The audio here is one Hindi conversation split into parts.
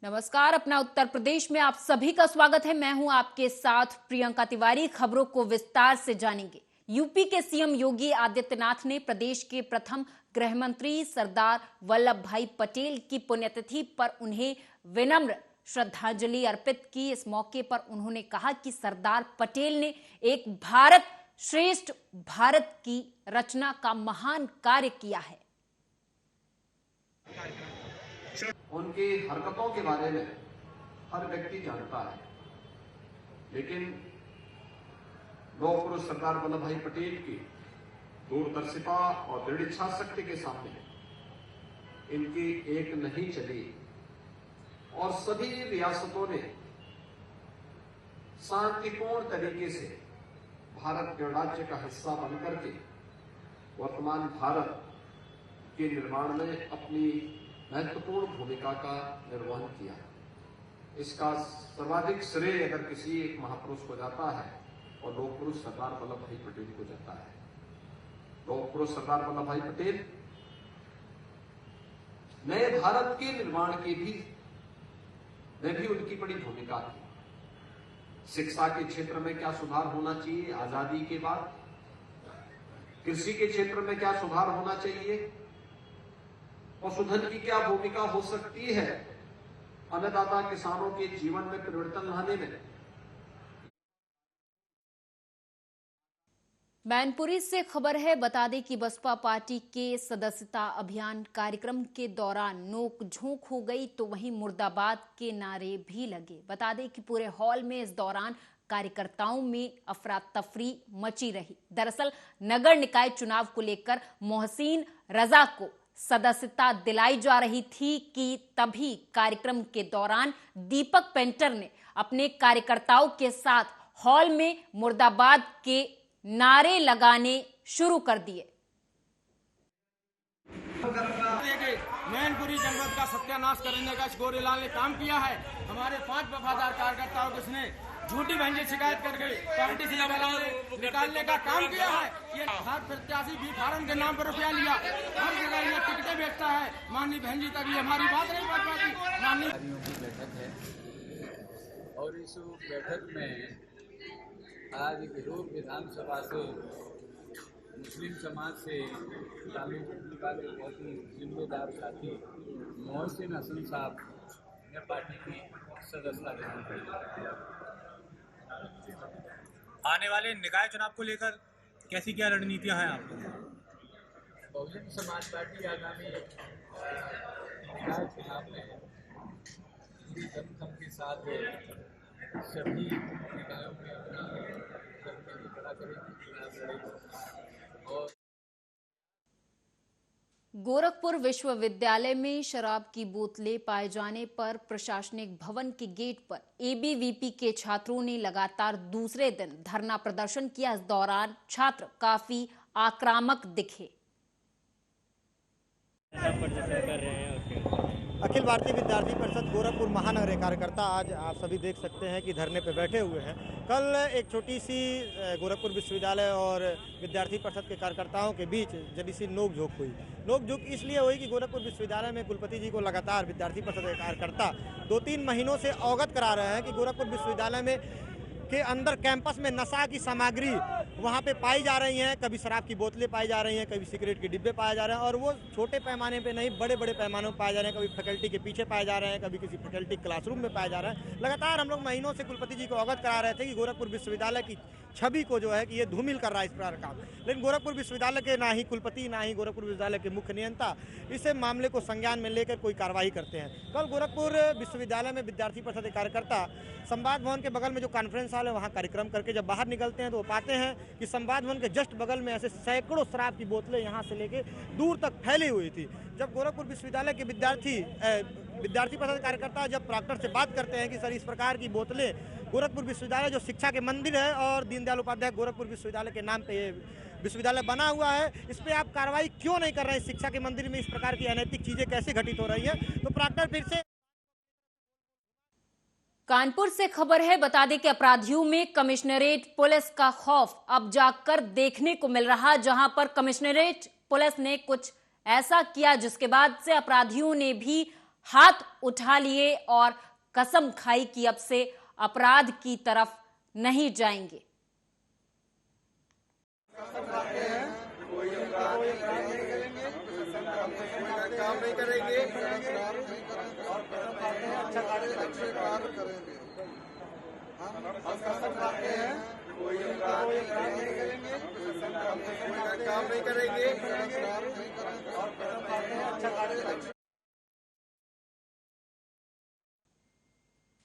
नमस्कार। अपना उत्तर प्रदेश में आप सभी का स्वागत है। मैं हूं आपके साथ प्रियंका तिवारी। खबरों को विस्तार से जानेंगे। यूपी के सीएम योगी आदित्यनाथ ने प्रदेश के प्रथम गृह मंत्री सरदार वल्लभ भाई पटेल की पुण्यतिथि पर उन्हें विनम्र श्रद्धांजलि अर्पित की। इस मौके पर उन्होंने कहा कि सरदार पटेल ने एक भारत श्रेष्ठ भारत की रचना का महान कार्य किया है। उनकी हरकतों के बारे में हर व्यक्ति जानता है, लेकिन लौह पुरुष सरदार वल्लभ भाई पटेल की दूरदर्शिता और दृढ़ इच्छा शक्ति के सामने इनकी एक नहीं चली और सभी रियासतों ने शांतिपूर्ण तरीके से भारत गणराज्य का हिस्सा बनकर के वर्तमान भारत के निर्माण में अपनी महत्वपूर्ण भूमिका का निर्वहन किया। इसका सर्वाधिक श्रेय अगर किसी एक महापुरुष को जाता है और लौह पुरुष सरदार वल्लभ भाई पटेल को जाता है। लौह पुरुष सरदार वल्लभ भाई पटेल नए भारत के निर्माण की में भी उनकी बड़ी भूमिका थी। शिक्षा के क्षेत्र में क्या सुधार होना चाहिए आजादी के बाद, कृषि के क्षेत्र में क्या सुधार होना चाहिए, पशुधन की क्या भूमिका हो सकती है, अन्नदाता किसानों के जीवन में परिवर्तन लाने में। मैनपुरी से खबर है। बता दें कि बसपा पार्टी के सदस्यता अभियान कार्यक्रम के दौरान नोक झोंक हो गई, तो वहीं मुर्दाबाद के नारे भी लगे। बता दें कि पूरे हॉल में इस दौरान कार्यकर्ताओं में अफरा तफरी मची रही। दरअसल नगर निकाय चुनाव को लेकर मोहसिन रजा को सदस्यता दिलाई जा रही थी कि तभी कार्यक्रम के दौरान दीपक पेंटर ने अपने कार्यकर्ताओं के साथ हॉल में मुर्दाबाद के नारे लगाने शुरू कर दिए। मैनपुरी जनपद का सत्यानाश करने का गोरेलाल ने काम किया है। हमारे 5 वफादार कार्यकर्ताओं को इसने झूठी बहन शिकायत करके पार्टी से निकालने का काम किया है। ये हर प्रत्याशी भी फार्म के नाम पर रुपया लिया, हर जगह ये टिकटें बेचता है। माननीय बहन जी तक ये हमारी बात नहीं पहुंच पाती। माननीय की बैठक है और इस बैठक में आज विरोध विधानसभा से मुस्लिम समाज से ताल्लुक वाले बहुत ही जिम्मेदार साथी मोहसिन हसन साहब ने पार्टी की सदस्यता ग्रहण की। आने वाले निकाय चुनाव को लेकर कैसी क्या रणनीतियां हैं आपको? बहुजन समाज पार्टी आगामी निकाय चुनाव में पूरी दमखम के साथ सभी निकायों में अपना कर्तव्य खड़ा करेगी और गोरखपुर विश्वविद्यालय में शराब की बोतलें पाए जाने पर प्रशासनिक भवन के गेट पर एबीवीपी के छात्रों ने लगातार दूसरे दिन धरना प्रदर्शन किया। इस दौरान छात्र काफी आक्रामक दिखे। अखिल भारतीय विद्यार्थी परिषद गोरखपुर महानगर कार्यकर्ता आज आप सभी देख सकते हैं कि धरने पर बैठे हुए हैं। कल एक छोटी सी गोरखपुर विश्वविद्यालय और विद्यार्थी परिषद के कार्यकर्ताओं के बीच जल्दी सी नोकझोंक हुई। नोकझोंक इसलिए हुई कि गोरखपुर विश्वविद्यालय में कुलपति जी को लगातार विद्यार्थी परिषद के कार्यकर्ता 2-3 महीनों से अवगत करा रहे हैं कि गोरखपुर विश्वविद्यालय में के अंदर कैंपस में नशा की सामग्री वहाँ पे पाई जा रही हैं। कभी शराब की बोतलें पाई जा रही हैं, कभी सिगरेट के डिब्बे पाए जा रहे हैं और वो छोटे पैमाने पे नहीं बड़े बड़े पैमानों पर पाए जा रहे हैं। कभी फैकल्टी के पीछे पाए जा रहे हैं, कभी किसी फैकल्टी क्लासरूम में पाए जा रहे हैं। लगातार हम लोग महीनों से कुलपति जी को अवगत करा रहे थे कि गोरखपुर विश्वविद्यालय की छवि को जो है कि ये धूमिल कर रहा है इस प्रकार का। लेकिन गोरखपुर विश्वविद्यालय के ना ही कुलपति ना ही गोरखपुर विश्वविद्यालय के मुख्य नियंता इस मामले को संज्ञान में लेकर कोई कार्रवाई करते हैं। कल गोरखपुर विश्वविद्यालय में विद्यार्थी परिषद के कार्यकर्ता संवाद भवन के बगल में जो कॉन्फ्रेंस हॉल है वहाँ कार्यक्रम करके जब बाहर निकलते हैं तो वो पाते हैं कि संवाद भवन के जस्ट बगल में ऐसे सैकड़ों शराब की बोतलें यहाँ से लेके दूर तक फैली हुई थी। जब गोरखपुर विश्वविद्यालय के विद्यार्थी परिषद कार्यकर्ता जब प्रॉक्टर से बात करते हैं कि सर इस प्रकार की बोतलें गोरखपुर विश्वविद्यालय जो शिक्षा के मंदिर है और दीनदयाल उपाध्याय गोरखपुर विश्वविद्यालय के नाम पे ये विश्वविद्यालय बना हुआ है, इस पे आप कार्रवाई क्यों नहीं कर रहे हैं? शिक्षा के मंदिर में इस प्रकार की अनैतिक चीजें कैसे घटित हो रही है? तो प्रॉक्टर फिर से कानपुर से खबर है। बता दें कि अपराधियों में कमिश्नरेट पुलिस का खौफ अब जाकर देखने को मिल रहा, जहां पर कमिश्नरेट पुलिस ने कुछ ऐसा किया जिसके बाद से अपराधियों ने भी हाथ उठा लिए और कसम खाई कि अब से अपराध की तरफ नहीं जाएंगे। काम नहीं करेंगे। काम नहीं करेंगे।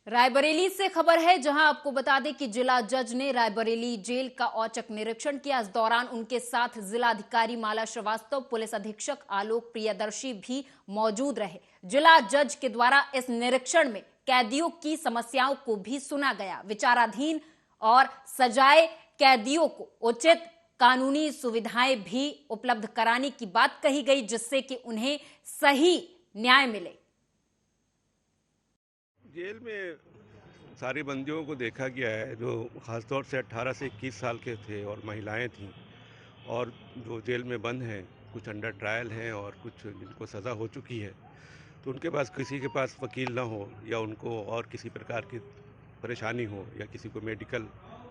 रायबरेली से खबर है, जहां आपको बता दें कि जिला जज ने रायबरेली जेल का औचक निरीक्षण किया। इस दौरान उनके साथ जिला अधिकारी माला श्रीवास्तव, पुलिस अधीक्षक आलोक प्रियदर्शी भी मौजूद रहे। जिला जज के द्वारा इस निरीक्षण में कैदियों की समस्याओं को भी सुना गया। विचाराधीन और सजाए कैदियों को उचित कानूनी सुविधाएं भी उपलब्ध कराने की बात कही गई, जिससे कि उन्हें सही न्याय मिले। जेल में सारे बंदियों को देखा गया है जो खासतौर से 18 से 21 साल के थे और महिलाएं थीं, और जो जेल में बंद हैं कुछ अंडर ट्रायल हैं और कुछ जिनको सज़ा हो चुकी है, तो उनके पास किसी के पास वकील ना हो या उनको और किसी प्रकार की परेशानी हो या किसी को मेडिकल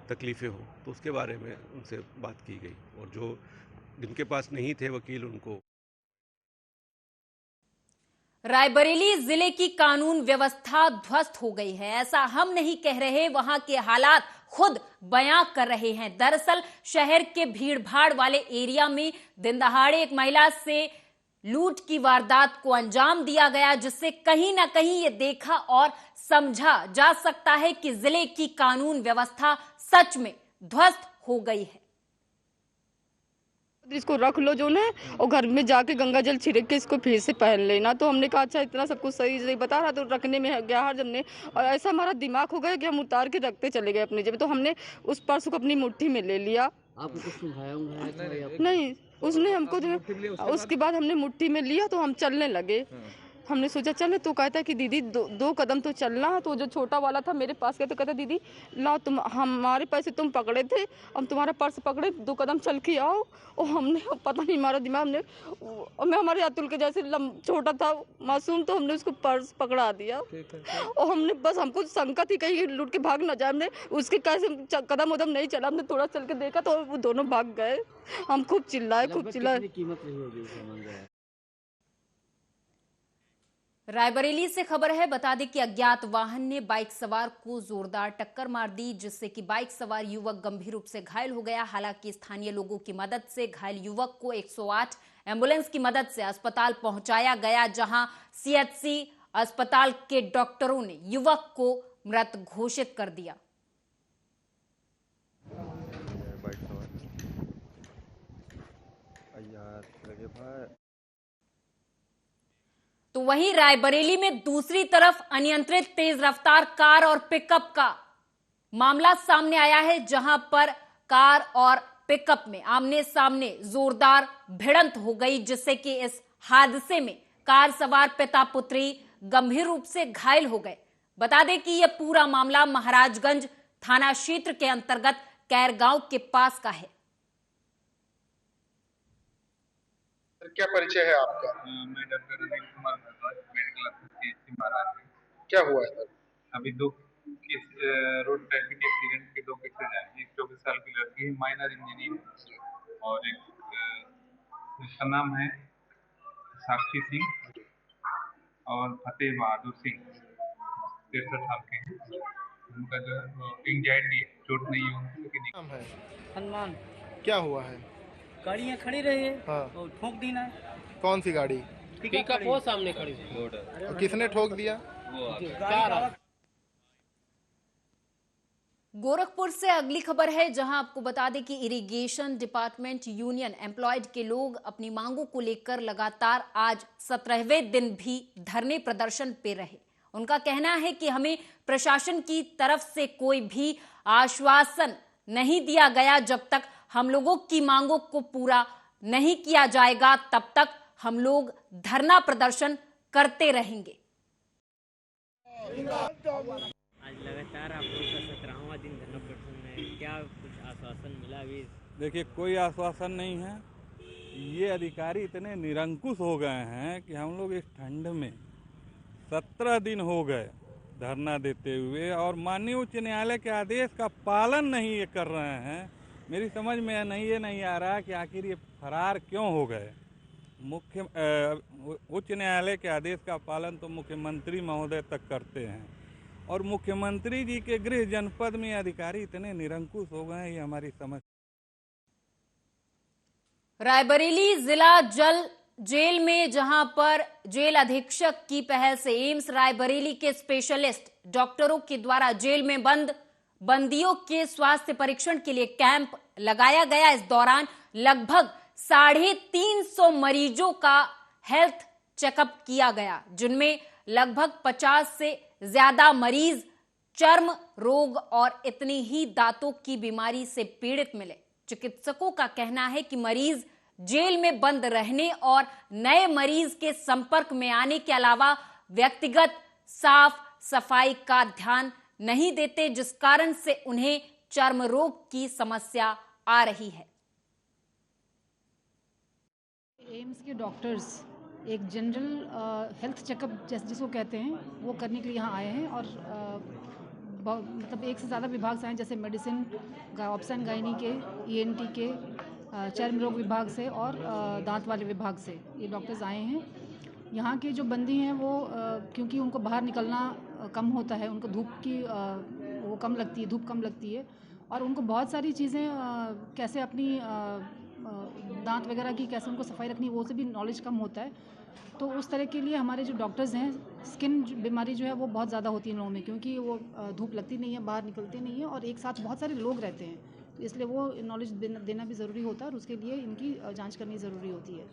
तकलीफ़ें हो, तो उसके बारे में उनसे बात की गई। और जो जिनके पास नहीं थे वकील, उनको रायबरेली जिले की कानून व्यवस्था ध्वस्त हो गई है, ऐसा हम नहीं कह रहे, वहां के हालात खुद बयां कर रहे हैं। दरअसल शहर के भीड़भाड़ वाले एरिया में दिन दहाड़े एक महिला से लूट की वारदात को अंजाम दिया गया, जिससे कहीं ना कहीं ये देखा और समझा जा सकता है कि जिले की कानून व्यवस्था सच में ध्वस्त हो गई है। इसको रख लो जो है, और घर में जाके गंगा जल छिड़क के इसको फिर से पहन लेना। तो हमने कहा अच्छा इतना सब कुछ सही सही बता रहा, तो रखने में गया हर हमने, और ऐसा हमारा दिमाग हो गया कि हम उतार के रखते चले गए अपनी जेब। तो हमने उस पर्स को अपनी मुट्ठी में ले लिया। आपको कुछ सुझाया नहीं, उसने हमको उसके बाद हमने मुट्ठी में लिया तो हम चलने लगे। हमने सोचा चले, तो कहता है कि दीदी दो कदम तो चलना। तो जो छोटा वाला था मेरे पास गया तो कहता दीदी लाओ, तुम हमारे पैसे तुम पकड़े थे, हम तुम्हारा पर्स पकड़े, 2 कदम चल के आओ। और हमने पता नहीं हमारा दिमाग ने, और मैं हमारे अतुल के जैसे छोटा था मासूम, तो हमने उसको पर्स पकड़ा दिया। और हमने बस, हमको शंका थी कहीं लूट के भाग ना जाए। हमने उसके कैसे कदम उदम नहीं चला, हमने थोड़ा चल के देखा तो वो दोनों भाग गए। हम खूब चिल्लाए। रायबरेली से खबर है, बता दें कि अज्ञात वाहन ने बाइक सवार को जोरदार टक्कर मार दी, जिससे कि बाइक सवार युवक गंभीर रूप से घायल हो गया। हालांकि स्थानीय लोगों की मदद से घायल युवक को 108 एम्बुलेंस की मदद से अस्पताल पहुंचाया गया, जहां सीएचसी अस्पताल के डॉक्टरों ने युवक को मृत घोषित कर दिया। तो वहीं रायबरेली में दूसरी तरफ अनियंत्रित तेज रफ्तार कार और पिकअप का मामला सामने आया है, जहां पर कार और पिकअप में आमने सामने जोरदार भिड़ंत हो गई, जिससे कि इस हादसे में कार सवार पिता पुत्री गंभीर रूप से घायल हो गए। बता दें कि यह पूरा मामला महाराजगंज थाना क्षेत्र के अंतर्गत कैरगांव के पास का है। क्या परिचय है आपका? मैं doctor Anil Kumar Bhardwaj, medical officer महाराज। क्या हुआ है? अभी 2 रोड ट्रैफिक एक्सीडेंट के 2 केसेज आए। एक 24 साल की लड़की है, माइनर इंजरी है, और एक उसका नाम है साक्षी सिंह और फतेह बहादुर सिंह, 63 साल के हैं। उनका जो एंजाइटी है, चोट नहीं है उनको, लेकिन नाम है हनुमान। क्या हुआ है? गाड़ियाँ खड़ी रही है। हाँ। और ठोक दी ना। कौन सी गाड़ी? पिकअप वो सामने खड़ी। और किसने ठोक दिया? गोरखपुर से अगली खबर है, जहां आपको बता दें कि इरिगेशन डिपार्टमेंट यूनियन एम्प्लॉयड के लोग अपनी मांगों को लेकर लगातार आज 17वें दिन भी धरने प्रदर्शन पे रहे। उनका कहना है कि हमें प्रशासन की तरफ से कोई भी आश्वासन नहीं दिया गया। जब तक हम लोगों की मांगों को पूरा नहीं किया जाएगा, तब तक हम लोग धरना प्रदर्शन करते रहेंगे। आज लगातार आप लोग का 17वां दिन धरना प्रदर्शन है, क्या कुछ आश्वासन मिला अभी? देखिए, कोई आश्वासन नहीं है। ये अधिकारी इतने निरंकुश हो गए हैं कि हम लोग इस ठंड में 17 दिन हो गए धरना देते हुए और माननीय उच्च न्यायालय के आदेश का पालन नहीं ये कर रहे हैं। मेरी समझ में ये नहीं आ रहा कि आखिर ये फरार क्यों हो गए। उच्च न्यायालय के आदेश का पालन तो मुख्यमंत्री महोदय तक करते हैं और मुख्यमंत्री जी के गृह जनपद में अधिकारी इतने निरंकुश हो गए हैं, ये हमारी समझ। रायबरेली जिला जेल में जहां पर जेल अधीक्षक की पहल से एम्स रायबरेली के स्पेशलिस्ट डॉक्टरों के द्वारा जेल में बंद बंदियों के स्वास्थ्य परीक्षण के लिए कैंप लगाया गया। इस दौरान लगभग 350 मरीजों का हेल्थ चेकअप किया गया, जिनमें लगभग 50 से ज्यादा मरीज चर्म रोग और इतनी ही दांतों की बीमारी से पीड़ित मिले। चिकित्सकों का कहना है कि मरीज जेल में बंद रहने और नए मरीज के संपर्क में आने के अलावा व्यक्तिगत साफ सफाई का ध्यान नहीं देते, जिस कारण से उन्हें चर्म रोग की समस्या आ रही है। एम्स के डॉक्टर्स एक जनरल हेल्थ चेकअप जिसको कहते हैं वो करने के लिए यहाँ आए हैं और मतलब एक से ज़्यादा विभाग से आए, जैसे मेडिसिन, ऑप्शन गायनी के, ENT के, चर्म रोग विभाग से और दांत वाले विभाग से ये डॉक्टर्स आए हैं। यहाँ के जो बंदी हैं वो क्योंकि उनको बाहर निकलना कम होता है, उनको धूप की वो कम लगती है, धूप कम लगती है और उनको बहुत सारी चीज़ें कैसे अपनी दांत वगैरह की कैसे उनको सफाई रखनी वो से भी नॉलेज कम होता है। तो उस तरह के लिए हमारे जो डॉक्टर्स हैं, स्किन बीमारी जो है वो बहुत ज़्यादा होती है लोगों में, क्योंकि वो धूप लगती नहीं है, बाहर निकलते नहीं है और एक साथ बहुत सारे लोग रहते हैं, तो इसलिए वो नॉलेज देना भी ज़रूरी होता है और उसके लिए इनकी जांच करनी ज़रूरी होती है।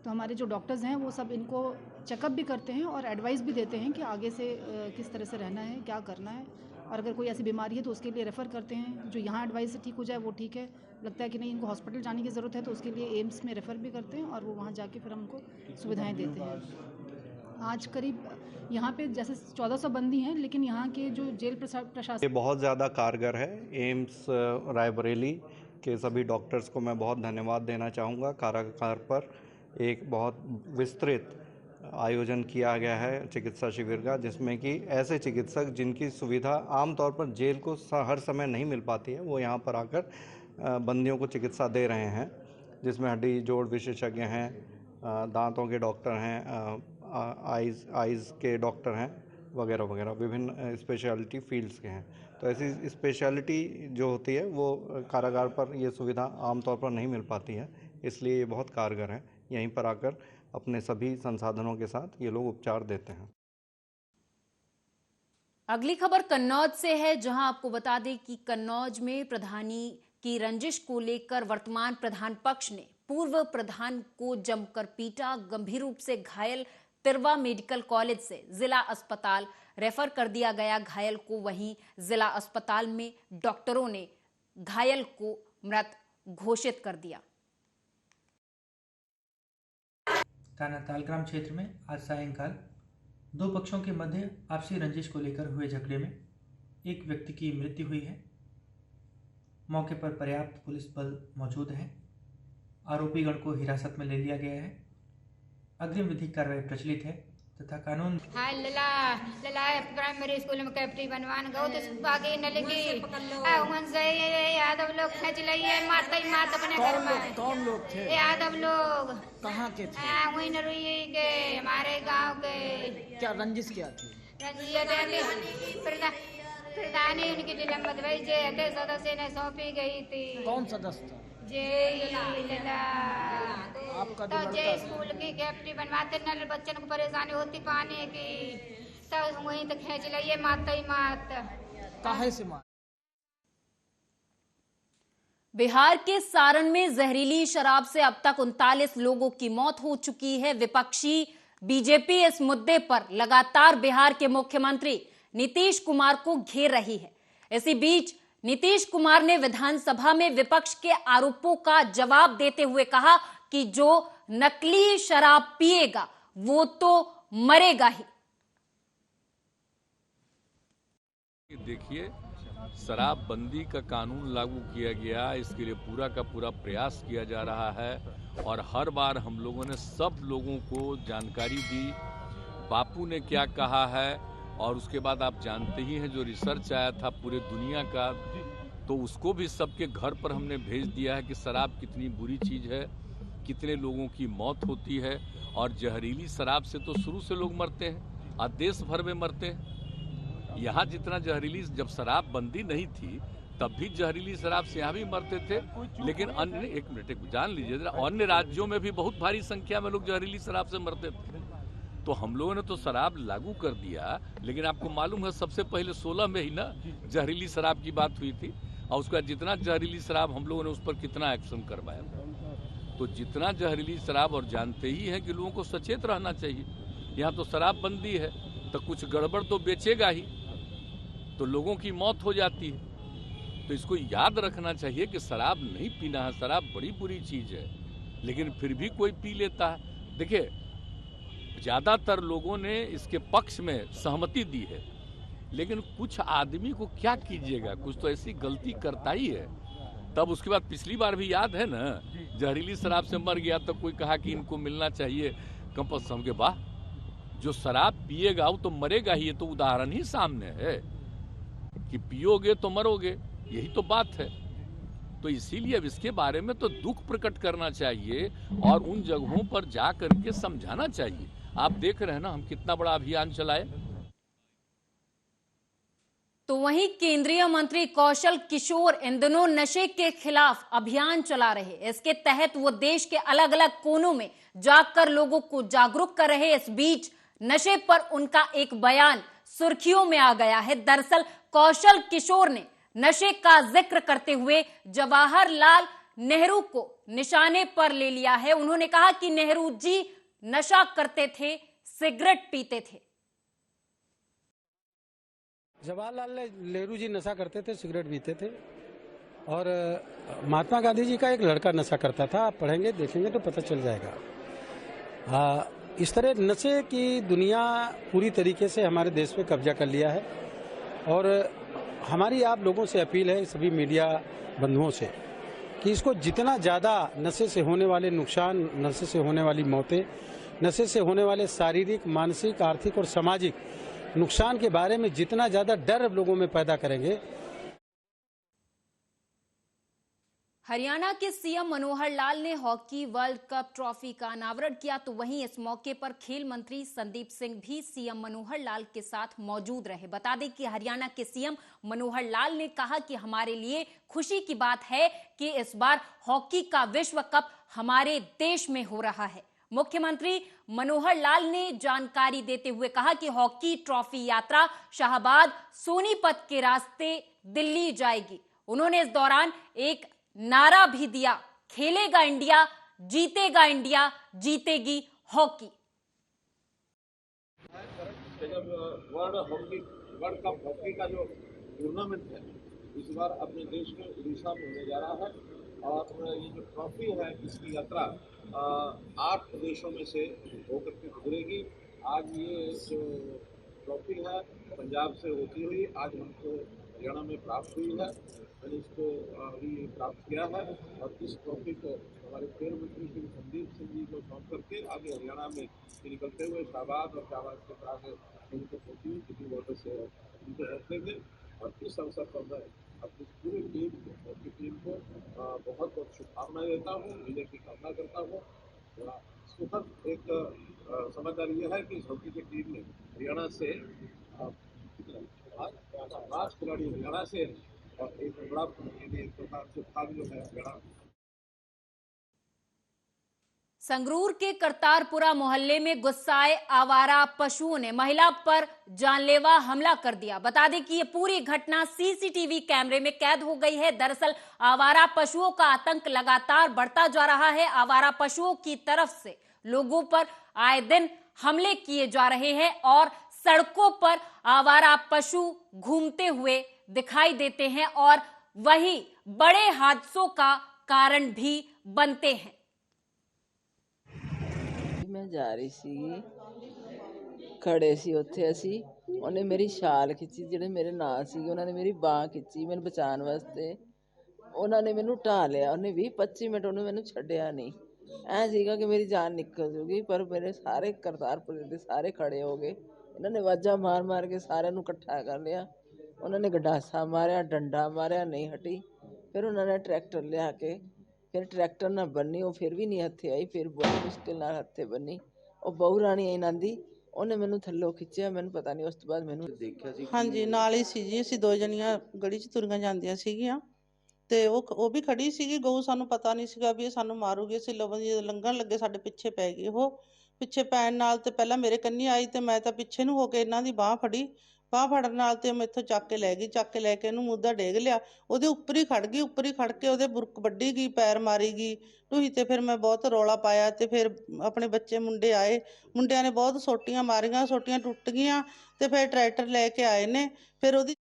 तो हमारे जो डॉक्टर्स हैं वो सब इनको चेकअप भी करते हैं और एडवाइस भी देते हैं कि आगे से किस तरह से रहना है, क्या करना है, और अगर कोई ऐसी बीमारी है तो उसके लिए रेफ़र करते हैं। जो यहाँ एडवाइस से ठीक हो जाए वो ठीक है, लगता है कि नहीं इनको हॉस्पिटल जाने की ज़रूरत है तो उसके लिए एम्स में रेफ़र भी करते हैं और वो वहाँ जाके फिर हमको सुविधाएँ देते हैं। आज करीब यहाँ पे जैसे 1400 बंदी हैं, लेकिन यहाँ के जो जेल प्रशासन ये बहुत ज़्यादा कारगर है। एम्स रायबरेली के सभी डॉक्टर्स को मैं बहुत धन्यवाद देना चाहूँगा। कारागार पर एक बहुत विस्तृत आयोजन किया गया है चिकित्सा शिविर का, जिसमें कि ऐसे चिकित्सक जिनकी सुविधा आमतौर पर जेल को हर समय नहीं मिल पाती है, वो यहाँ पर आकर बंदियों को चिकित्सा दे रहे हैं, जिसमें हड्डी जोड़ विशेषज्ञ हैं, दांतों के डॉक्टर हैं, आइज़ के डॉक्टर हैं, वगैरह वगैरह विभिन्न स्पेशलिटी फील्ड्स के हैं। तो ऐसी स्पेशलिटी जो होती है वो कारागार पर ये सुविधा आमतौर पर नहीं मिल पाती है, इसलिए ये बहुत कारगर है। यहीं पर आकर अपने सभी संसाधनों के साथ ये लोग उपचार देते हैं। अगली खबर कन्नौज से है, जहां आपको बता दें कि कन्नौज में प्रधानी की रंजिश को लेकर वर्तमान प्रधान पक्ष ने पूर्व प्रधान को जमकर पीटा। गंभीर रूप से घायल तिरवा मेडिकल कॉलेज से जिला अस्पताल रेफर कर दिया गया घायल को। वहीं जिला अस्पताल में डॉक्टरों ने घायल को मृत घोषित कर दिया। थाना तालग्राम क्षेत्र में आज सायंकाल दो पक्षों के मध्य आपसी रंजिश को लेकर हुए झगड़े में एक व्यक्ति की मृत्यु हुई है। मौके पर पर्याप्त पुलिस बल मौजूद है। आरोपीगण को हिरासत में ले लिया गया है। अग्रिम विधिक कार्रवाई प्रचलित है तथा कानून लला प्राइमरी स्कूल में कैप्टी बनवान गो तो बाकी न लगी यादव लोग खींच लिए मात अपने घर में। कौन लोग थे? यादव लोग। कहाँ के थे? वही नरुई के हमारे गांव के। क्या रंजिश क्या थी? प्रधानी उनकी निलंबित भाई जे सदस्य ने सौंपी गई थी। कौन सदस्य था? आपका तो जे स्कूल की कैप्टी बनवाते न बच्चन को परेशानी होती पानी की, तो वहीं तो खींच लिए मात ही मात। काहे से मात? बिहार के सारण में जहरीली शराब से अब तक 39 लोगों की मौत हो चुकी है। विपक्षी बीजेपी इस मुद्दे पर लगातार बिहार के मुख्यमंत्री नीतीश कुमार को घेर रही है। इसी बीच नीतीश कुमार ने विधानसभा में विपक्ष के आरोपों का जवाब देते हुए कहा कि जो नकली शराब पिएगा वो तो मरेगा ही। देखिए, शराबबंदी का कानून लागू किया गया, इसके लिए पूरा का पूरा प्रयास किया जा रहा है और हर बार हम लोगों ने सब लोगों को जानकारी दी, बापू ने क्या कहा है, और उसके बाद आप जानते ही हैं जो रिसर्च आया था पूरे दुनिया का, तो उसको भी सबके घर पर हमने भेज दिया है कि शराब कितनी बुरी चीज़ है, कितने लोगों की मौत होती है। और जहरीली शराब से तो शुरू से लोग मरते हैं और देश भर में मरते हैं। यहाँ जितना जहरीली, जब शराब बंदी नहीं थी तब भी जहरीली शराब से यहाँ भी मरते थे, लेकिन अन्य, एक मिनट जान लीजिए जरा, अन्य राज्यों में भी बहुत भारी संख्या में लोग जहरीली शराब से मरते थे। तो हम लोगों ने तो शराब लागू कर दिया, लेकिन आपको मालूम है सबसे पहले 16 में ही ना जहरीली शराब की बात हुई थी, और उसका जितना जहरीली शराब हम लोगों ने उस पर कितना एक्शन करवाया। तो जितना जहरीली शराब, और जानते ही हैं कि लोगों को सचेत रहना चाहिए। यहाँ तो शराब बंदी है तो कुछ गड़बड़ तो बेचेगा ही, तो लोगों की मौत हो जाती है। तो इसको याद रखना चाहिए कि शराब नहीं पीना है, शराब बड़ी बुरी चीज़ है, लेकिन फिर भी कोई पी लेता है। देखिए, ज़्यादातर लोगों ने इसके पक्ष में सहमति दी है, लेकिन कुछ आदमी को क्या कीजिएगा, कुछ तो ऐसी गलती करता ही है। तब उसके बाद पिछली बार भी याद है ना, जहरीली शराब से मर गया तो कोई कहा कि इनको मिलना चाहिए कंपल्सरी के। वाह, जो शराब पिएगा वो तो मरेगा ही। ये तो उदाहरण ही सामने है कि पियोगे तो मरोगे, यही तो बात है। तो इसीलिए अब इसके बारे में तो दुख प्रकट करना चाहिए और उन जगहों पर जा करके समझाना चाहिए। आप देख रहे हैं ना हम कितना बड़ा अभियान चलाए। तो वहीं केंद्रीय मंत्री कौशल किशोर इन दिनों नशे के खिलाफ अभियान चला रहे। इसके तहत वो देश के अलग अलग कोनों में जाकर लोगों को जागरूक कर रहे। इस बीच नशे पर उनका एक बयान सुर्खियों में आ गया है। दरअसल कौशल किशोर ने नशे का जिक्र करते हुए जवाहरलाल नेहरू को निशाने पर ले लिया है। उन्होंने कहा कि नेहरू जी नशा करते थे, सिगरेट पीते थे। जवाहरलाल नेहरू जी नशा करते थे, सिगरेट पीते थे, और महात्मा गांधी जी का एक लड़का नशा करता था। आप पढ़ेंगे देखेंगे तो पता चल जाएगा। इस तरह नशे की दुनिया पूरी तरीके से हमारे देश पे कब्जा कर लिया है, और हमारी आप लोगों से अपील है, सभी मीडिया बंधुओं से, कि इसको जितना ज़्यादा नशे से होने वाले नुकसान, नशे से होने वाली मौतें, नशे से होने वाले शारीरिक, मानसिक, आर्थिक और सामाजिक नुकसान के बारे में जितना ज़्यादा डर लोगों में पैदा करेंगे। हरियाणा के सीएम मनोहर लाल ने हॉकी वर्ल्ड कप ट्रॉफी का अनावरण किया। तो वहीं इस मौके पर खेल मंत्री संदीप सिंह भी सीएम मनोहर लाल के साथ मौजूद रहे। बता दें कि हरियाणा के सीएम मनोहर लाल ने कहा कि हमारे लिए खुशी की बात है कि इस बार हॉकी का विश्व कप हमारे देश में हो रहा है। मुख्यमंत्री मनोहर लाल ने जानकारी देते हुए कहा कि हॉकी ट्रॉफी यात्रा शाहबाद सोनीपत के रास्ते दिल्ली जाएगी। उन्होंने इस दौरान एक नारा भी दिया, खेलेगा इंडिया, जीतेगा इंडिया, जीतेगी हॉकी। वर्ल्ड कप हॉकी का जो टूर्नामेंट है इस बार अपने देश में उड़ीसा में होने जा रहा है, और ये जो ट्रॉफी है इसकी यात्रा 8 देशों में से होकर के गुजरेगी। आज ये जो ट्रॉफी है पंजाब से होती हुई आज हमको हरियाणा में प्राप्त हुई है। मैंने इसको अभी प्राप्त किया है, और इस ट्रॉफी को हमारे खेल मंत्री श्री संदीप सिंह जी को सौंप करके आगे हरियाणा में निकलते हुए शाहबाद और शाहबाद के साथ उनको होती हुई किसी बॉर्डर से उनको रखेंगे। और इस अवसर पर मैं अपनी पूरी टीम को, हॉकी टीम को बहुत बहुत शुभकामनाएं देता हूँ, विजय की कामना करता हूँ। सुखद एक समाचार यह है कि इस हॉकी की टीम ने हरियाणा से 5 खिलाड़ी हरियाणा से, और एक बड़ा एक प्रकार से भाग जो है हरियाणा। संगरूर के करतारपुरा मोहल्ले में गुस्साए आवारा पशुओं ने महिला पर जानलेवा हमला कर दिया। बता दें कि ये पूरी घटना सीसीटीवी कैमरे में कैद हो गई है। दरअसल आवारा पशुओं का आतंक लगातार बढ़ता जा रहा है। आवारा पशुओं की तरफ से लोगों पर आए दिन हमले किए जा रहे हैं, और सड़कों पर आवारा पशु घूमते हुए दिखाई देते हैं, और वही बड़े हादसों का कारण भी बनते हैं। मैं जा रही सी, खड़े सी उत्थे असी, उन्हें मेरी शाल खिंची, ਜਿਹੜੇ ਮੇਰੇ ਨਾਲ ਸੀ ਉਹਨਾਂ ਨੇ ਮੇਰੀ ਬਾਹ ਖਿੱਚੀ ਮੈਨੂੰ ਬਚਾਉਣ ਵਾਸਤੇ। ਉਹਨਾਂ ਨੇ ਮੈਨੂੰ ਢਾ ਲਿਆ, ਉਹਨੇ 20-25 ਮਿੰਟ ਉਹਨੇ ਮੈਨੂੰ ਛੱਡਿਆ ਨਹੀਂ। ਐ ਸੀਗਾ ਕਿ ਮੇਰੀ ਜਾਨ ਨਿਕਲ ਜੂਗੀ, ਪਰ ਮੇਰੇ ਸਾਰੇ ਕਰਤਾਰਪੁਰ ਦੇ ਸਾਰੇ ਖੜੇ ਹੋ ਗਏ। ਇਹਨਾਂ ਨੇ ਆਵਾਜ਼ਾਂ ਮਾਰ ਮਾਰ ਕੇ ਸਾਰਿਆਂ ਨੂੰ ਇਕੱਠਾ ਕਰ ਲਿਆ। ਉਹਨਾਂ ਨੇ ਗੰਡਾਸਾ ਮਾਰਿਆ, ਡੰਡਾ ਮਾਰਿਆ, ਨਹੀਂ ਹਟੀ। ਫਿਰ ਉਹਨਾਂ ਨੇ ਟਰੈਕਟਰ ਲਿਆ ਕੇ ਫਿਰ ਟਰੈਕਟਰ ਨਾਲ ਬੰਨੀ, ਉਹ ਫਿਰ ਵੀ ਨਹੀਂ ਹੱਥੇ ਆਈ। ਫਿਰ ਬੜੀ ਮੁਸ਼ਕਿਲ ਨਾਲ ਹੱਥੇ ਬੰਨੀ। ਉਹ ਬਹੂ ਰਾਣੀ ਇਹਨਾਂ ਦੀ, ਉਹਨੇ ਮੈਨੂੰ ਥੱਲੋਂ ਖਿੱਚਿਆ। ਮੈਨੂੰ ਪਤਾ ਨਹੀਂ, ਉਸ ਤੋਂ ਬਾਅਦ ਮੈਨੂੰ ਦੇਖਿਆ ਸੀ। ਹਾਂਜੀ, ਨਾਲ ਹੀ ਸੀ ਜੀ, ਅਸੀਂ 2 ਜਣੀਆਂ ਗਲੀ 'ਚ ਤੁਰੀਆਂ ਜਾਂਦੀਆਂ ਸੀਗੀਆਂ ਤੇ ਉਹ ਵੀ ਖੜੀ ਸੀਗੀ ਗਊ। ਸਾਨੂੰ ਪਤਾ ਨਹੀਂ ਸੀਗਾ ਵੀ ਇਹ ਸਾਨੂੰ ਮਾਰੂਗੀ। ਅਸੀਂ ਲੰਘਣ ਲੱਗੇ, ਸਾਡੇ ਪਿੱਛੇ ਪੈ ਗਈ। ਉਹ ਪਿੱਛੇ ਪੈਣ ਨਾਲ ਤੇ ਪਹਿਲਾਂ ਮੇਰੇ ਕੰਨੀ ਆਈ ਤੇ ਮੈਂ ਤਾਂ ਪਿੱਛੇ ਨੂੰ ਹੋ ਕੇ ਇਹਨਾਂ ਦੀ ਬਾਂਹ ਫੜੀ। ਬਾਂਹ ਫੜਨ ਨਾਲ ਤੇ ਮੈਥੋਂ ਚੱਕ ਕੇ ਲੈ ਗਈ। ਚੱਕ ਕੇ ਲੈ ਕੇ ਇਹਨੂੰ ਮੁੱਦਾ ਡੇਗ ਲਿਆ। ਉਹਦੇ ਉੱਪਰ ਹੀ ਖੜ ਗਈ। ਉੱਪਰ ਹੀ ਖੜ ਕੇ ਉਹਦੇ ਬੁਰਕ ਵੱਢੀ ਗਈ, ਪੈਰ ਮਾਰੀ ਗਈ ਢੂਹੀ ਤੇ। ਫਿਰ ਮੈਂ ਬਹੁਤ ਰੌਲਾ ਪਾਇਆ ਤੇ ਫਿਰ ਆਪਣੇ ਬੱਚੇ ਮੁੰਡੇ ਆਏ। ਮੁੰਡਿਆਂ ਨੇ ਬਹੁਤ ਸੋਟੀਆਂ ਮਾਰੀਆਂ, ਸੋਟੀਆਂ ਟੁੱਟ ਗਈਆਂ ਤੇ ਫਿਰ ट्रैक्टर लेके आए ने। फिर ओदी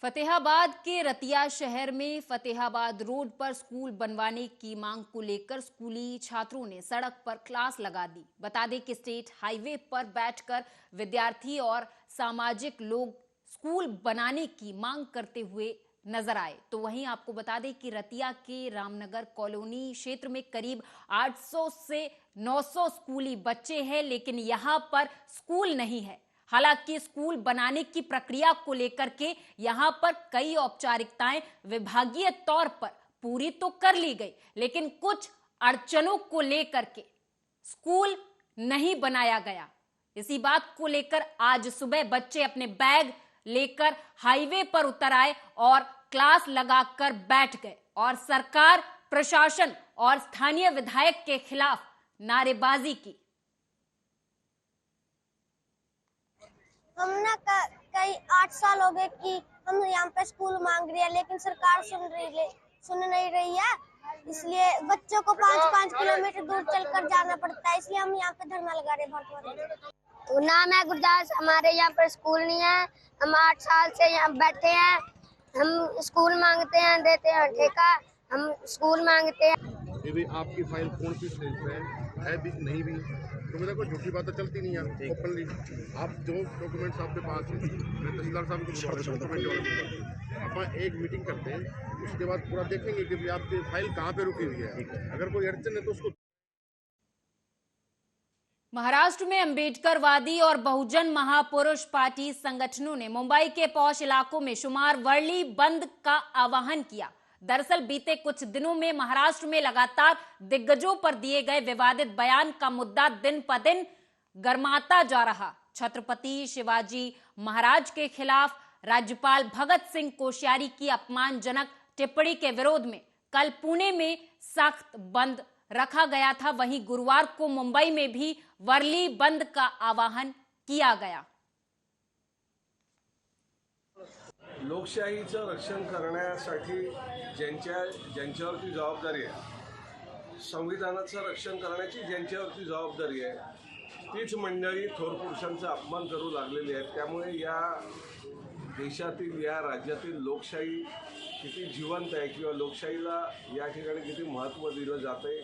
फतेहाबाद के रतिया शहर में फतेहाबाद रोड पर स्कूल बनवाने की मांग को लेकर स्कूली छात्रों ने सड़क पर क्लास लगा दी। बता दें कि स्टेट हाईवे पर बैठकर विद्यार्थी और सामाजिक लोग स्कूल बनाने की मांग करते हुए नजर आए। तो वहीं आपको बता दें कि रतिया के रामनगर कॉलोनी क्षेत्र में करीब 800 से 900 स्कूली बच्चे हैं, लेकिन यहां पर स्कूल नहीं है। हालांकि स्कूल बनाने की प्रक्रिया को लेकर के यहां पर कई औपचारिकताएं विभागीय तौर पर पूरी तो कर ली गई, लेकिन कुछ अड़चनों को लेकर के स्कूल नहीं बनाया गया। इसी बात को लेकर आज सुबह बच्चे अपने बैग लेकर हाईवे पर उतर आए और क्लास लगाकर बैठ गए और सरकार, प्रशासन और स्थानीय विधायक के खिलाफ नारेबाजी की। हमने कई 8 साल हो गए कि हम यहाँ पे स्कूल मांग रहे हैं, लेकिन सरकार सुन नहीं रही है। इसलिए बच्चों को 5-5 किलोमीटर दूर चलकर जाना पड़ता है, इसलिए हम यहाँ पे धरना लगा रहे हैं। तो नाम है गुरदास, हमारे यहाँ पर स्कूल नहीं है। हम 8 साल से यहाँ बैठे हैं। हम स्कूल मांगते हैं, देते हैं ठेका। हम स्कूल मांगते हैं। ये भी आपकी फाइल कौन सी स्टेज पे है भी नहीं भी, तो मेरा कोई झूठी बात तो चलती नहीं है। ओपनली आप जो डॉक्यूमेंट्स आपके पास है, मैं तहसीलदार साहब को अपन एक मीटिंग करते हैं, उसके बाद पूरा देखेंगे कि भी आपकी फाइल कहाँ पे रुकी हुई है। अगर कोई अड़चन है तो उसको। महाराष्ट्र में अंबेडकरवादी और बहुजन महापुरुष पार्टी संगठनों ने मुंबई के पौष इलाकों में शुमार वर्ली बंद का आह्वान किया। दरअसल बीते कुछ दिनों में महाराष्ट्र में लगातार दिग्गजों पर दिए गए विवादित बयान का मुद्दा दिन प दिन गर्माता जा रहा। छत्रपति शिवाजी महाराज के खिलाफ राज्यपाल भगत सिंह कोश्यारी की अपमानजनक टिप्पणी के विरोध में कल पुणे में सख्त बंद रखा गया था। वहीं गुरुवार को मुंबई में भी वर्ली बंद का आह्वान किया गया। लोकशाहीचं रक्षण करण्यासाठी ज्यांच्यावरती जबाबदारी आहे, संविधानाचं रक्षण करण्याची ज्यांच्यावरती जबाबदारी आहे, तीच मंडळी थोर पुरुषांचा अपमान करू लागलेली आहेत। त्यामुळे या देशातील, या राज्यातील लोकशाही किती जिवंत आहे किंवा लोकशाहीला या ठिकाणी किती महत्त्व दिलं जाते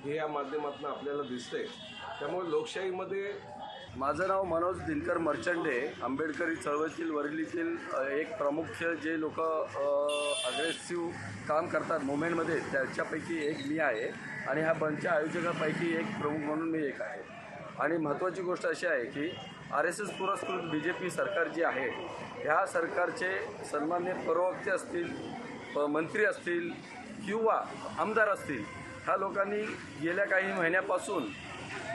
हे या माध्यमातून आपल्याला दिसते। त्यामुळे लोकशाहीमध्ये माझं नाव मनोज दिनकर मर्चंडे, आंबेडकरी चळवळीतील वरलीतील एक प्रमुख जे लोक अग्रेसिव्ह काम करतात मुवमेंटमध्ये, त्याच्यापैकी एक मी आहे आणि ह्या बंदच्या आयोजकापैकी एक प्रमुख म्हणून मी एक आहे। आणि महत्त्वाची गोष्ट अशी आहे की RSS पुरस्कृत BJP सरकार जी आहे, ह्या सरकारचे सन्माननीय प्रवक्ते असतील, मंत्री असतील किंवा आमदार असतील, ह्या लोकांनी गेल्या काही महिन्यापासून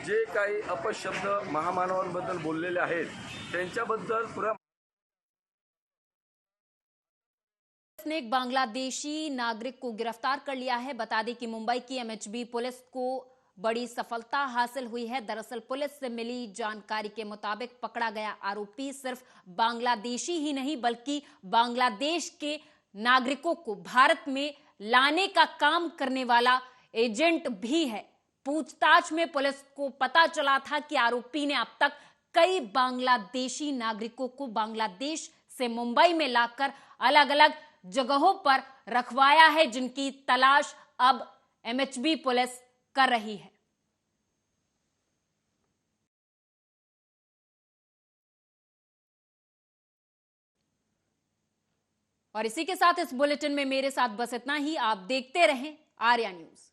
जे काही अपशब्द महामानवांबद्दल बोललेले आहेत त्यांच्याबद्दल पुरा ने एक बांग्लादेशी नागरिक को गिरफ्तार कर लिया है। बता दें कि मुंबई की MHB पुलिस को बड़ी सफलता हासिल हुई है। दरअसल पुलिस से मिली जानकारी के मुताबिक पकड़ा गया आरोपी सिर्फ बांग्लादेशी ही नहीं बल्कि बांग्लादेश के नागरिकों को भारत में लाने का काम करने वाला एजेंट भी है। पूछताछ में पुलिस को पता चला था कि आरोपी ने अब तक कई बांग्लादेशी नागरिकों को बांग्लादेश से मुंबई में लाकर अलग अलग जगहों पर रखवाया है, जिनकी तलाश अब MHB पुलिस कर रही है। और इसी के साथ इस बुलेटिन में मेरे साथ बस इतना ही। आप देखते रहें आर्या न्यूज।